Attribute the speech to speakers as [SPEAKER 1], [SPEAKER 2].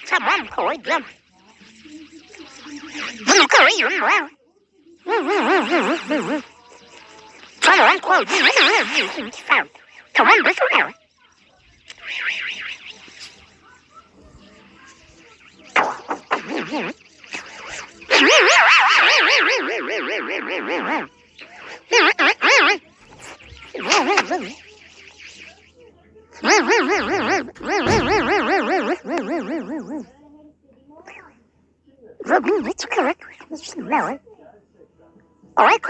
[SPEAKER 1] Tamam koydum. Bunu koyuyorum. Tamam koydum. Tamam bu sonra. It's correct. All right,